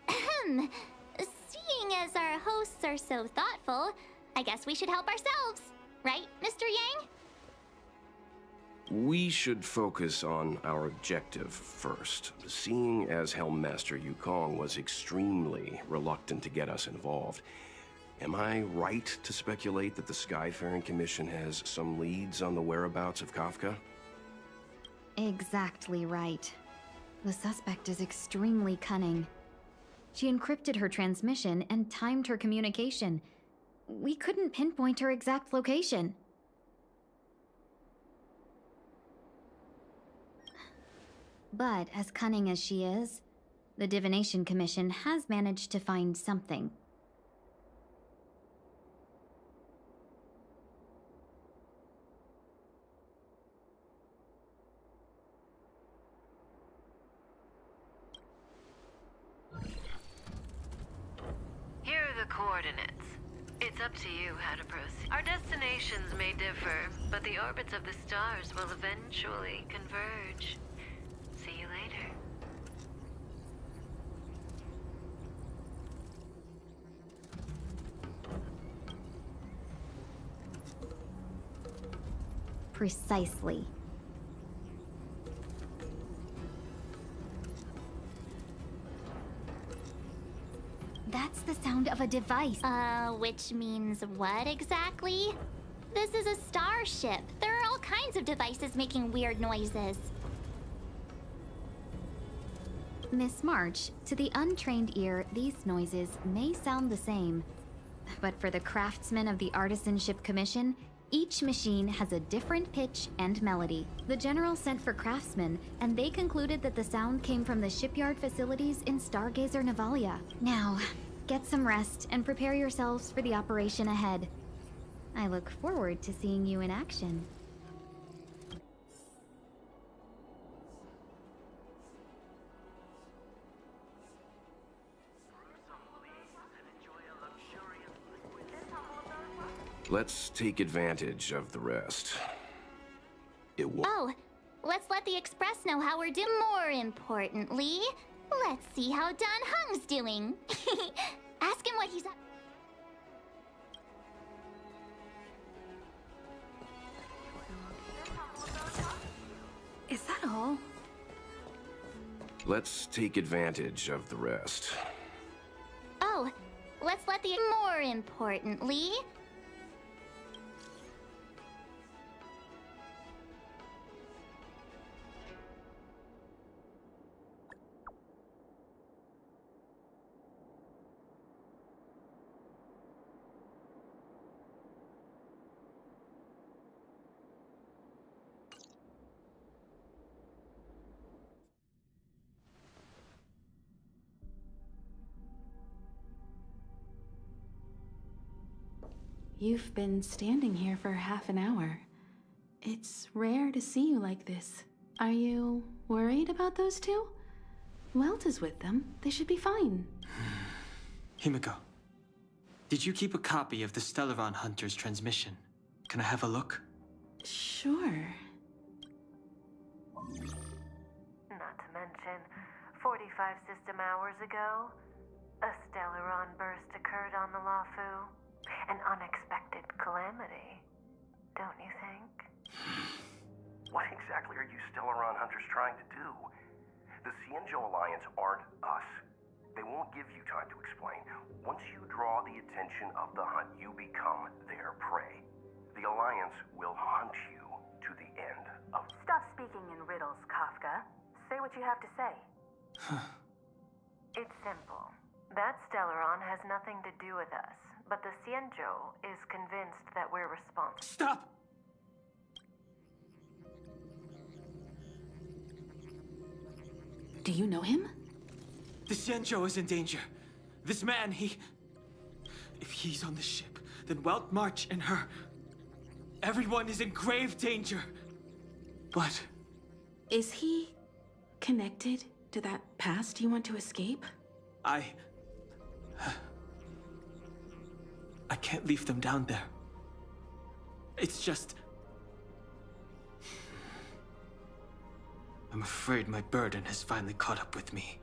Ahem. Seeing as our hosts are so thoughtful, I guess we should help ourselves. Right, Mr. Yang? We should focus on our objective first. Seeing as Helmmaster Yukong was extremely reluctant to get us involved, am I right to speculate that the Skyfaring Commission has some leads on the whereabouts of Kafka? Exactly right. The suspect is extremely cunning. She encrypted her transmission and timed her communication. We couldn't pinpoint her exact location. But as cunning as she is, the Divination Commission has managed to find something. coordinates. It's up to you how to proceed. Our destinations may differ, but the orbits of the stars will eventually converge. See you later. Precisely. That's the sound of a device. Which means what exactly? This is a starship. There are all kinds of devices making weird noises. Miss March, to the untrained ear, these noises may sound the same. But for the craftsmen of the Artisanship Commission, each machine has a different pitch and melody. The General sent for craftsmen, and they concluded that the sound came from the shipyard facilities in Stargazer Navalia. Now, get some rest and prepare yourselves for the operation ahead. I look forward to seeing you in action. Let's take advantage of the rest. It won't. Oh, let's let the Express know how we're doing. More importantly, let's see how Don Hung's doing. Ask him what he's up. Is that all? Let's take advantage of the rest. Oh, let's let the. More importantly. You've been standing here for half an hour. It's rare to see you like this. Are you worried about those two? Welt is with them. They should be fine. Himiko, did you keep a copy of the Stellaron Hunter's transmission? Can I have a look? Sure. Not to mention, 45 system hours ago, a Stellaron burst occurred on the Lafu. An unexpected calamity, don't you think? What exactly are you Stellaron hunters trying to do? The Cienjo Alliance aren't us. They won't give you time to explain. Once you draw the attention of the hunt, you become their prey. The Alliance will hunt you to the end of... Stop speaking in riddles, Kafka. Say what you have to say. It's simple. That Stellaron has nothing to do with us, but the Cienjo is convinced that we're responsible. Stop! Do you know him? The Xianzhou is in danger. This man, if he's on the ship, then Welt March and her... Everyone is in grave danger. But... Is he connected to that past you want to escape? I can't leave them down there. It's just... I'm afraid my burden has finally caught up with me.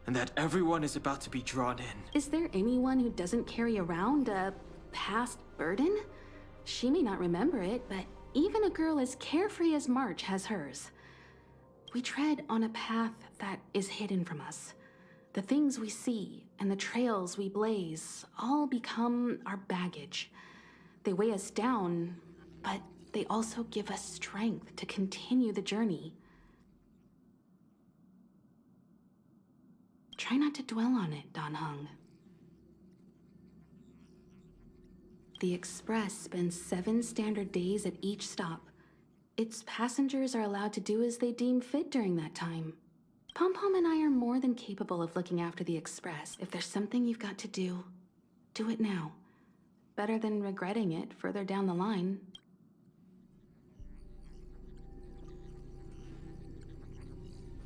And that everyone is about to be drawn in. Is there anyone who doesn't carry around a past burden? She may not remember it, but even a girl as carefree as March has hers. We tread on a path that is hidden from us. The things we see and the trails we blaze all become our baggage. They weigh us down, but they also give us strength to continue the journey. Try not to dwell on it, Don Hung. The Express spends 7 standard days at each stop. Its passengers are allowed to do as they deem fit during that time. Pom Pom and I are more than capable of looking after the Express. If there's something you've got to do, do it now. Better than regretting it further down the line.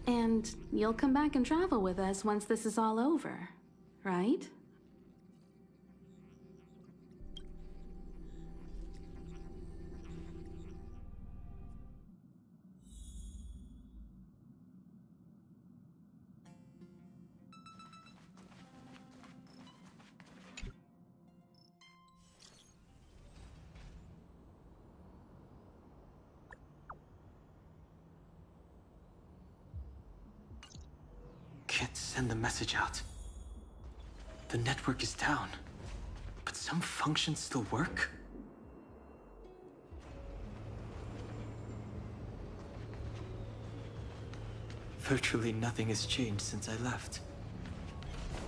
And you'll come back and travel with us once this is all over, right? can't send the message out. The network is down, but some functions still work? Virtually nothing has changed since I left.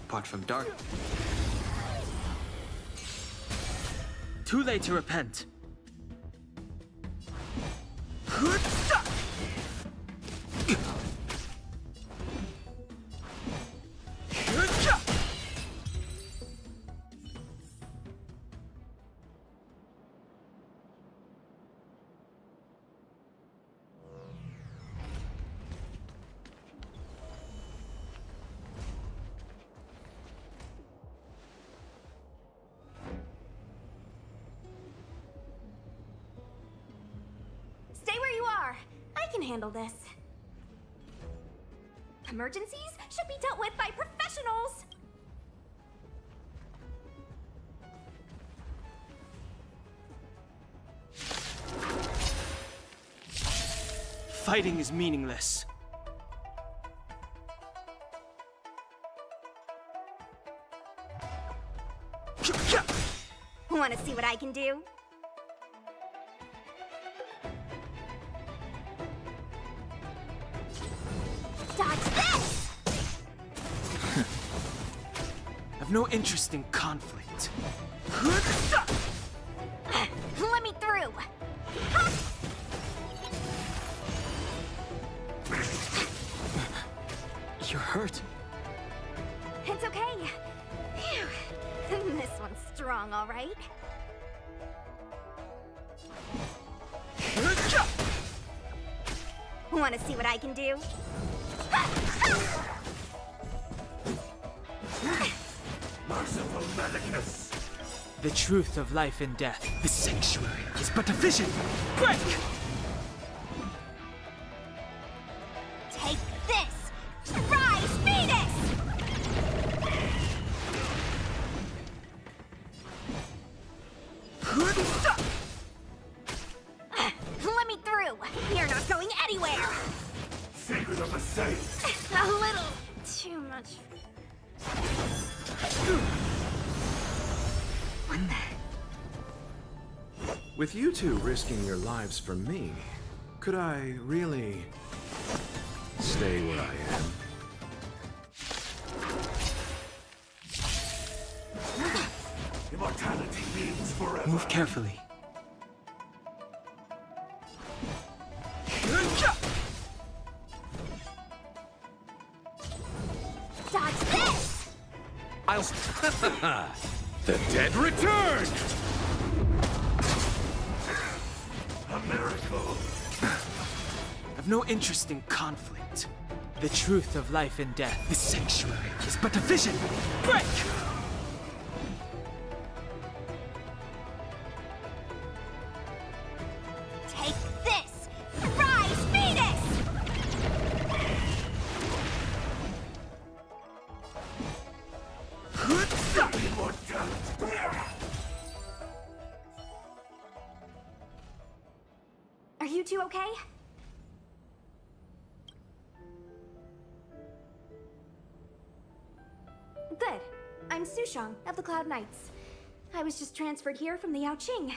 Apart from dark. Too late to repent. Stay where you are. I can handle this. Emergencies should be dealt with by professionals. Fighting is meaningless. Want to see what I can do? Dodge this! I've no interest in conflict. Let me through! You're hurt. It's okay. Phew. This one's strong, all right. Want to see what I can do? Merciful Medicus! The truth of life and death. The sanctuary is but a vision. Break! Take this! Rise, Venus! Let me through! You're not going anywhere! Secret of the Saints! A little too much. With you two risking your lives for me, could I really stay where I am? Immortality means forever. Move carefully. Dodge this! I'll... The dead return! A miracle! I've no interest in conflict. The truth of life and death. The sanctuary is but a vision. Break! Take this! Rise, Venus! Are you two okay? Good. I'm Sushang of the Cloud Knights. I was just transferred here from the Yaoqing.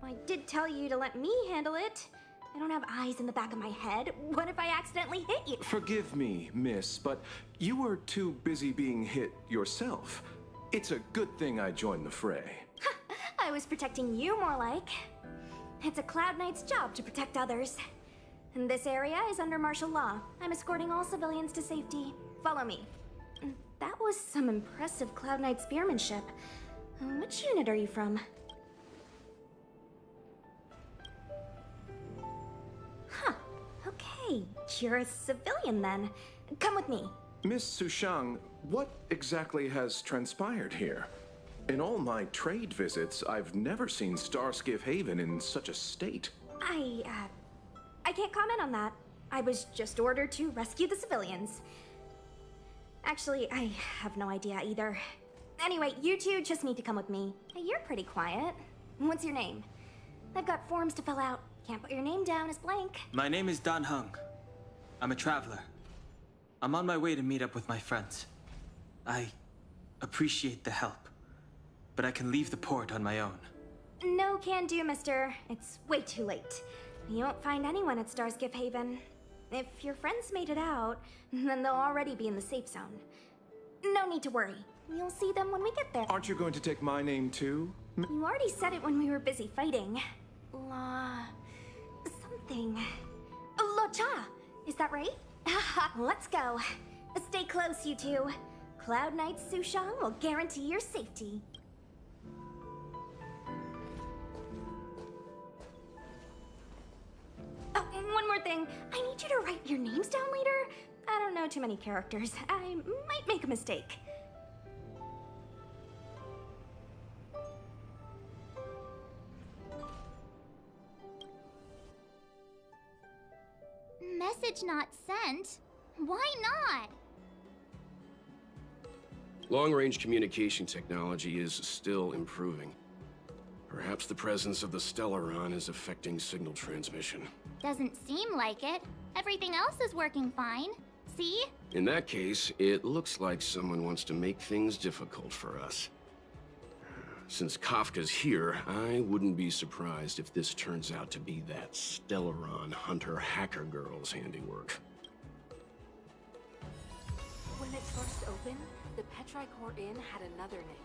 I did tell you to let me handle it. I don't have eyes in the back of my head. What if I accidentally hit you? Forgive me, miss, but you were too busy being hit yourself. It's a good thing I joined the fray. I was protecting you more like. It's a Cloud Knight's job to protect others. And this area is under martial law. I'm escorting all civilians to safety. Follow me. That was some impressive Cloud Knight spearmanship. Which unit are you from? Huh. Okay, you're a civilian then. Come with me. Miss Sushang, what exactly has transpired here? In all my trade visits, I've never seen Starskiff Haven in such a state. I can't comment on that. I was just ordered to rescue the civilians. Actually, I have no idea either. Anyway, you two just need to come with me. Hey, you're pretty quiet. What's your name? I've got forms to fill out. Can't put your name down as blank. My name is Dan Hung. I'm a traveler. I'm on my way to meet up with my friends. I appreciate the help, but I can leave the port on my own. No can do, mister. It's way too late. You won't find anyone at Starskiff Haven. If your friends made it out, then they'll already be in the safe zone. No need to worry. You'll see them when we get there. Aren't you going to take my name too? You already said it when we were busy fighting. Something. La Cha! Is that right? Let's go. Stay close, you two. Cloud Knight's Sushang will guarantee your safety. Oh, one more thing. I need you to write your names down later. I don't know too many characters. I might make a mistake. Message not sent? Why not? Long-range communication technology is still improving. Perhaps the presence of the Stellaron is affecting signal transmission. Doesn't seem like it. Everything else is working fine. See? In that case, it looks like someone wants to make things difficult for us. Since Kafka's here, I wouldn't be surprised if this turns out to be that Stellaron hunter hacker girl's handiwork. When it first opened, the Petrichor Inn had another name.